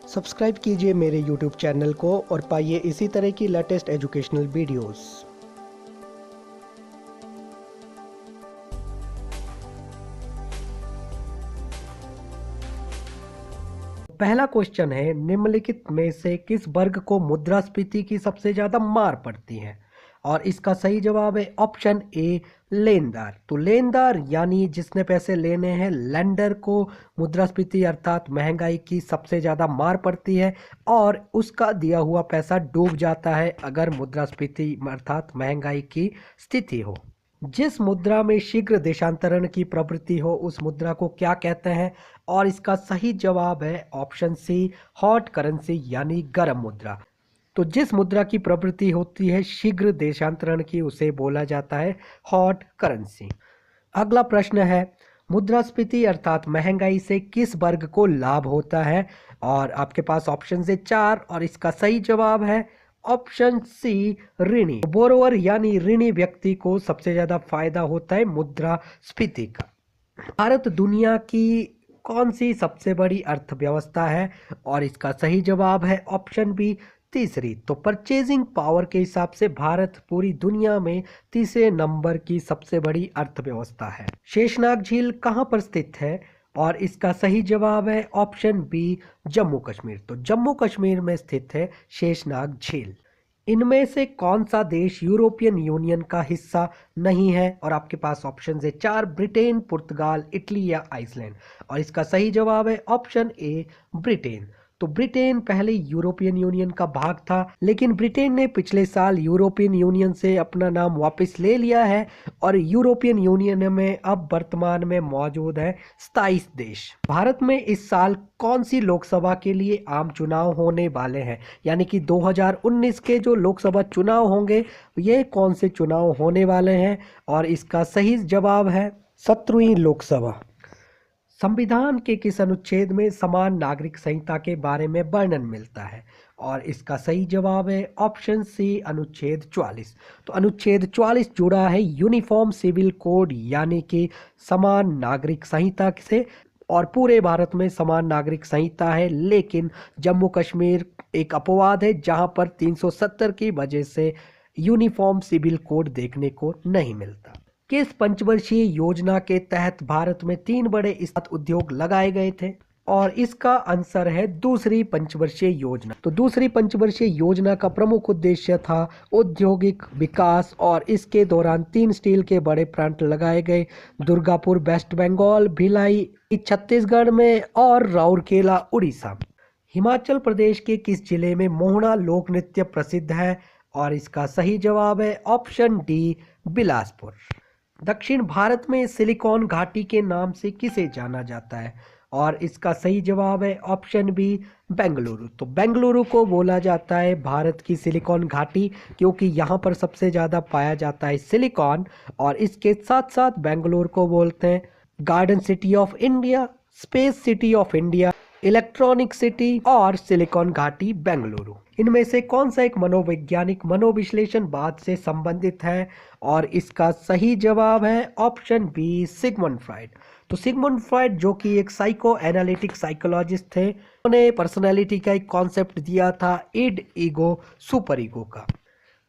Subscribe कीजिए मेरे YouTube channel को और पाइए इसी तरह की लेटेस्ट एजुकेशनल वीडियोस। पहला क्वेश्चन है, निम्नलिखित में से किस वर्ग को मुद्रास्फीति की सबसे ज्यादा मार पड़ती है? और इसका सही जवाब है ऑप्शन ए, लेनदार। तो लेनदार यानी जिसने पैसे लेने हैं, लेंडर को मुद्रास्फीति अर्थात महंगाई की सबसे ज्यादा मार पड़ती है और उसका दिया हुआ पैसा डूब जाता है अगर मुद्रास्फीति अर्थात महंगाई की स्थिति हो। जिस मुद्रा में शीघ्र देशांतरण की प्रवृत्ति हो उस मुद्रा को क्या कहते हैं? और इसका सही जवाब है ऑप्शन सी, हॉट करेंसी यानी गर्म मुद्रा। तो जिस मुद्रा की प्रवृत्ति होती है शीघ्र देशांतरण की उसे बोला जाता है हॉट करेंसी। अगला प्रश्न है, मुद्रास्फीति अर्थात महंगाई से किस वर्ग को लाभ होता है? और आपके पास ऑप्शन है 4 और इसका सही जवाब है ऑप्शन सी, ऋणी। बोरोवर यानी ऋणी व्यक्ति को सबसे ज्यादा फायदा होता है मुद्रास्फीति का। भारत दुनिया की कौन सी सबसे बड़ी अर्थव्यवस्था है? और इसका सही जवाब है ऑप्शन बी, तीसरी। तो परचेजिंग पावर के हिसाब से भारत पूरी दुनिया में तीसरे नंबर की सबसे बड़ी अर्थव्यवस्था है। शेषनाग झील कहां पर स्थित है? और इसका सही जवाब है ऑप्शन बी, जम्मू कश्मीर। तो जम्मू कश्मीर में स्थित है शेषनाग झील। इनमें से कौन सा देश यूरोपियन यूनियन का हिस्सा नहीं है? और आपके पास ऑप्शन है 4, ब्रिटेन, पुर्तगाल, इटली या आइसलैंड। और इसका सही जवाब है ऑप्शन ए, ब्रिटेन। तो ब्रिटेन पहले यूरोपियन यूनियन का भाग था, लेकिन ब्रिटेन ने पिछले साल यूरोपियन यूनियन से अपना नाम वापस ले लिया है और यूरोपियन यूनियन में अब वर्तमान में मौजूद है 27 देश। भारत में इस साल कौन सी लोकसभा के लिए आम चुनाव होने वाले हैं? यानी कि 2019 के जो लोकसभा चुनाव होंगे ये कौन से चुनाव होने वाले हैं? और इसका सही जवाब है 17वीं लोकसभा। संविधान के किस अनुच्छेद में समान नागरिक संहिता के बारे में वर्णन मिलता है? और इसका सही जवाब है ऑप्शन सी, अनुच्छेद 44। तो अनुच्छेद 44 जुड़ा है यूनिफॉर्म सिविल कोड यानी कि समान नागरिक संहिता से, और पूरे भारत में समान नागरिक संहिता है, लेकिन जम्मू कश्मीर एक अपवाद है जहां पर 370 की वजह से यूनिफॉर्म सिविल कोड देखने को नहीं मिलता। किस पंचवर्षीय योजना के तहत भारत में 3 बड़े इस्पात उद्योग लगाए गए थे? और इसका आंसर है दूसरी पंचवर्षीय योजना। तो दूसरी पंचवर्षीय योजना का प्रमुख उद्देश्य था औद्योगिक विकास और इसके दौरान 3 स्टील के बड़े प्लांट लगाए गए, दुर्गापुर वेस्ट बंगाल, भिलाई छत्तीसगढ़ में और राउरकेला उड़ीसा। हिमाचल प्रदेश के किस जिले में मोहना लोक नृत्य प्रसिद्ध है? और इसका सही जवाब है ऑप्शन डी, बिलासपुर। दक्षिण भारत में सिलिकॉन घाटी के नाम से किसे जाना जाता है? और इसका सही जवाब है ऑप्शन बी, बेंगलुरु। तो बेंगलुरु को बोला जाता है भारत की सिलिकॉन घाटी क्योंकि यहाँ पर सबसे ज़्यादा पाया जाता है सिलिकॉन। और इसके साथ साथ बेंगलुरु को बोलते हैं garden city of India, space city of India, electronic city और सिलिकॉन घाटी बेंगलुरु। इनमें से कौन सा एक मनोवैज्ञानिक मनोविश्लेषणवाद से संबंधित है? और इसका सही जवाब है ऑप्शन बी, सिगमंड फ्राइड। तो सिगमंड फ्राइड जो कि एक साइको एनालिटिक साइकोलॉजिस्ट थे, उन्होंने पर्सनालिटी का एक कॉन्सेप्ट दिया था इड, ईगो, सुपर ईगो का।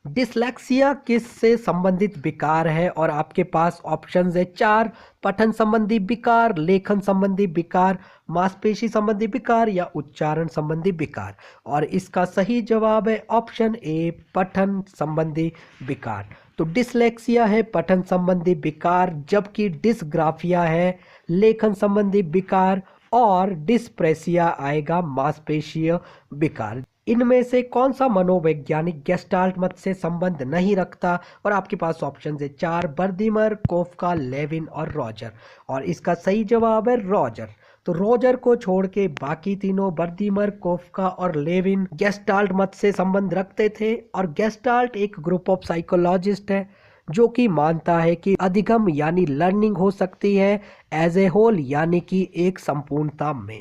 डिसलेक्सिया किस से संबंधित विकार है? और आपके पास ऑप्शंस है 4, पठन संबंधी विकार, लेखन संबंधी विकार, मांसपेशी संबंधी विकार या उच्चारण संबंधी विकार। और इसका सही जवाब है ऑप्शन ए, पठन संबंधी विकार। तो डिसलेक्सिया है पठन संबंधी विकार, जबकि डिसग्राफिया है लेखन संबंधी विकार और डिस्प्रेसिया आएगा मांसपेशीय विकार। इनमें से कौन सा मनोवैज्ञानिक गेस्टाल्ट मत से संबंध नहीं रखता? और आपके पास ऑप्शन है 4, बर्दिमर, कोफका, लेविन और रॉजर। और इसका सही जवाब है रॉजर। तो रॉजर को छोड़ के बाकी तीनों बर्दिमर, कोफका और लेविन गेस्टाल्ट मत से संबंध रखते थे। और गेस्टाल्ट एक ग्रुप ऑफ साइकोलॉजिस्ट है जो कि मानता है कि अधिगम यानी लर्निंग हो सकती है एज ए होल यानी कि एक संपूर्णता में।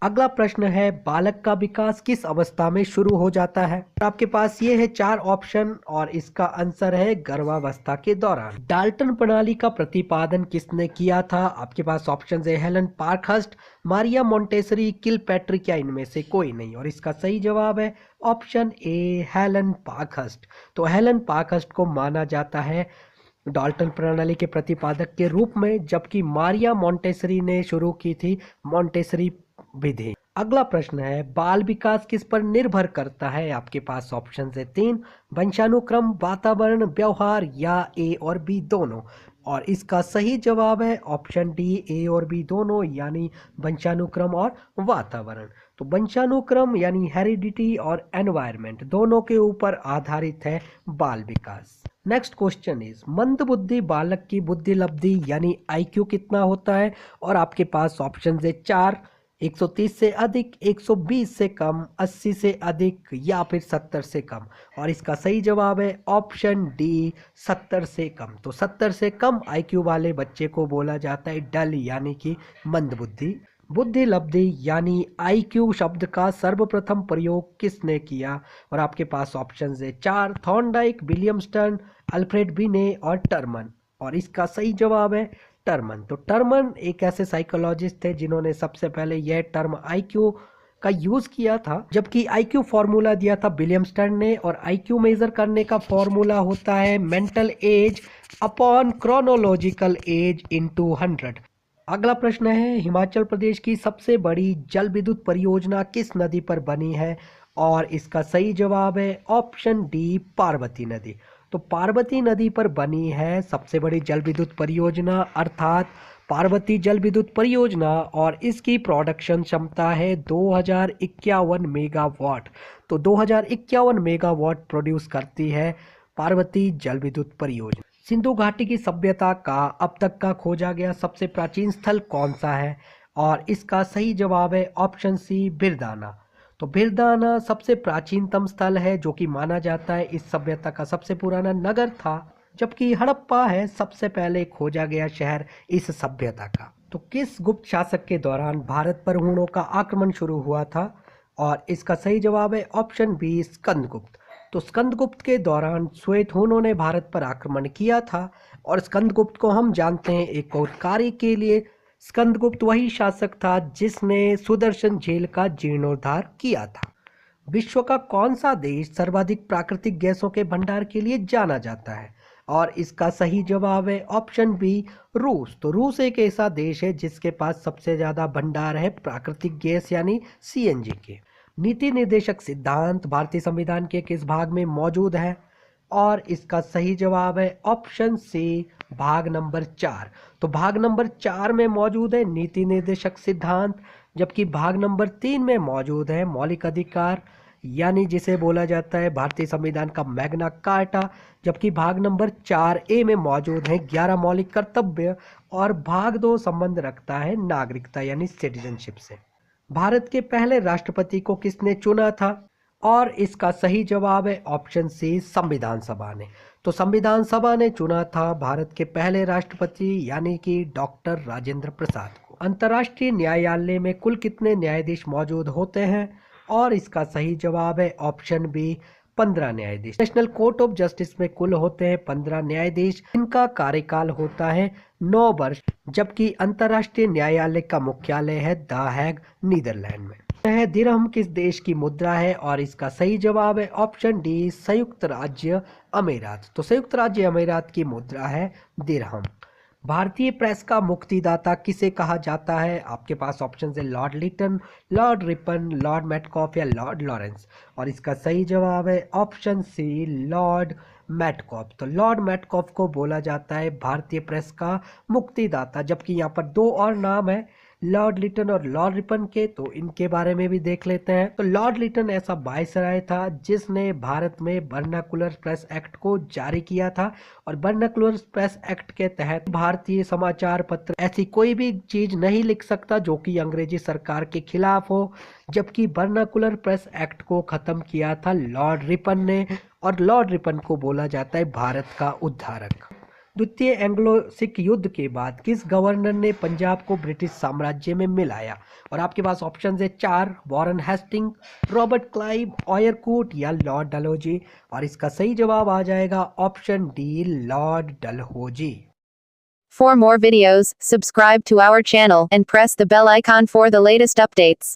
अगला प्रश्न है, बालक का विकास किस अवस्था में शुरू हो जाता है? आपके पास ये है 4 ऑप्शन और इसका आंसर है गर्भावस्था के दौरान। डाल्टन प्रणाली का प्रतिपादन किसने किया था? आपके पास ऑप्शन है Helen Parkhurst, Maria Montessori, Kilpatrick या इनमें से कोई नहीं। और इसका सही जवाब है ऑप्शन ए हेलन पार्कहर्स्ट। तो हेलन पार्कहर्स्ट को माना जाता है डाल्टन प्रणाली के प्रतिपादक के रूप में, जबकि मारिया मोंटेसरी ने शुरू की थी मोंटेसरी विधि। अगला प्रश्न है, बाल विकास किस पर निर्भर करता है? आपके पास ऑप्शन है 3, वंशानुक्रम, वातावरण, व्यवहार या ए और बी दोनों। और इसका सही जवाब है ऑप्शन डी, ए और बी दोनों, यानी वंशानुक्रम और वातावरण। तो वंशानुक्रम यानी हेरिडिटी और एनवायरनमेंट दोनों के ऊपर आधारित है बाल विकास। नेक्स्ट क्वेश्चन इज, मंदबुद्धि बालक की बुद्धि लब्धि यानी आईक्यू कितना होता है? और आपके पास ऑप्शन है 4, 130 से अधिक, 120 से कम, 80 से अधिक या फिर 70 से कम। और इसका सही जवाब है ऑप्शन डी, 70 से कम। तो 70 से कम आईक्यू वाले बच्चे को बोला जाता है डल यानी कि मंदबुद्धि। बुद्धि लब्धि यानी आईक्यू शब्द का सर्वप्रथम प्रयोग किसने किया? और आपके पास ऑप्शन है 4, थॉर्नडाइक, विलियमस्टन, अल्फ्रेड बिने और टर्मन। और इसका सही जवाब है टर्मन। तो टर्मन एक ऐसे साइकोलॉजिस्ट थे जिन्होंने सबसे पहले यह टर्म आईक्यू का यूज किया था, जबकि आईक्यू फॉर्मूला दिया था विलियमस्टन ने। और आईक्यू मेजर करने का फॉर्मूला होता है mental as upon chronological age into 100। अगला प्रश्न है, हिमाचल प्रदेश की सबसे बड़ी जल विद्युत परियोजना किस नदी पर बनी है? और इसका सही जवाब है ऑप्शन डी, पार्वती नदी। तो पार्वती नदी पर बनी है सबसे बड़ी जल विद्युत परियोजना, अर्थात पार्वती जल विद्युत परियोजना। और इसकी प्रोडक्शन क्षमता है 2051 मेगावाट। तो 2051 मेगावाट प्रोड्यूस करती है पार्वती जल विद्युत परियोजना। सिंधु घाटी की सभ्यता का अब तक का खोजा गया सबसे प्राचीन स्थल कौन सा है? और इसका सही जवाब है ऑप्शन सी, बिरदाना। तो बिरदाना सबसे प्राचीनतम स्थल है जो कि माना जाता है इस सभ्यता का सबसे पुराना नगर था, जबकि हड़प्पा है सबसे पहले खोजा गया शहर इस सभ्यता का। तो किस गुप्त शासक के दौरान भारत पर हूणों का आक्रमण शुरू हुआ था? और इसका सही जवाब है ऑप्शन बी, स्कंदगुप्त। तो स्कंदगुप्त के दौरान श्वेत हूणों ने भारत पर आक्रमण किया था। और स्कंदगुप्त को हम जानते हैं एक और कार्य के लिए। स्कंदगुप्त वही शासक था जिसने सुदर्शन झील का जीर्णोद्धार किया था। विश्व का कौन सा देश सर्वाधिक प्राकृतिक गैसों के भंडार के लिए जाना जाता है? और इसका सही जवाब है ऑप्शन बी, रूस। तो रूस एक ऐसा देश है जिसके पास सबसे ज्यादा भंडार है प्राकृतिक गैस यानी सीएनजी के। नीति निर्देशक सिद्धांत भारतीय संविधान के किस भाग में मौजूद है? और इसका सही जवाब है ऑप्शन सी, भाग नंबर 4। तो भाग नंबर 4 में मौजूद है नीति निर्देशक सिद्धांत, जबकि भाग नंबर 3 में मौजूद है मौलिक अधिकार, यानी जिसे बोला जाता है भारतीय संविधान का मैग्ना कार्टा। जबकि भाग नंबर 4A में मौजूद है 11 मौलिक कर्तव्य। और भाग 2 संबंध रखता है नागरिकता यानी सिटीजनशिप से। भारत के पहले राष्ट्रपति को किसने चुना था? और इसका सही जवाब है ऑप्शन सी, संविधान सभा ने। तो संविधान सभा ने चुना था भारत के पहले राष्ट्रपति यानी कि डॉक्टर राजेंद्र प्रसाद को। अंतर्राष्ट्रीय न्यायालय में कुल कितने न्यायाधीश मौजूद होते हैं? और इसका सही जवाब है ऑप्शन बी, 15 न्यायाधीश। नेशनल कोर्ट ऑफ जस्टिस में कुल होते हैं 15 न्यायाधीश। इनका कार्यकाल होता है 9 वर्ष, जबकि अंतर्राष्ट्रीय न्यायालय का मुख्यालय है द हैग, नीदरलैंड में। दिरहम किस देश की मुद्रा है? और इसका सही जवाब है ऑप्शन डी, संयुक्त राज्य अमीरात। तो संयुक्त राज्य अमीरात की मुद्रा है दिरहम। भारतीय प्रेस का मुक्तिदाता किसे कहा जाता है? आपके पास ऑप्शन है Lord Lytton, Lord Ripon, Lord Metcalfe या लॉर्ड लॉरेंस। और इसका सही जवाब है ऑप्शन सी, लॉर्ड मेटकॉफ। तो लॉर्ड मेटकॉफ को बोला जाता है भारतीय प्रेस का मुक्तिदाता, जबकि यहाँ पर 2 और नाम है लॉर्ड लिटन और लॉर्ड रिपन के, तो इनके बारे में भी देख लेते हैं। तो लॉर्ड लिटन ऐसा वायसराय था जिसने भारत में वर्नाकुलर प्रेस एक्ट को जारी किया था। और वर्नाकुलर प्रेस एक्ट के तहत भारतीय समाचार पत्र ऐसी कोई भी चीज नहीं लिख सकता जो कि अंग्रेजी सरकार के खिलाफ हो, जबकि वर्नाकुलर प्रेस एक्ट को खत्म किया था लॉर्ड रिपन ने। और लॉर्ड रिपन को बोला जाता है भारत का उद्धारक। द्वितीय एंग्लो सिख युद्ध के बाद किस गवर्नर ने पंजाब को ब्रिटिश साम्राज्य में मिलाया? और आपके पास ऑप्शन है 4, वॉरेन हेस्टिंग, रॉबर्ट क्लाइव, ऑयरकूट या लॉर्ड डलहौजी। और इसका सही जवाब आ जाएगा option D, Lord Dalhousie. For more videos, subscribe to our channel and press the bell icon for the latest updates.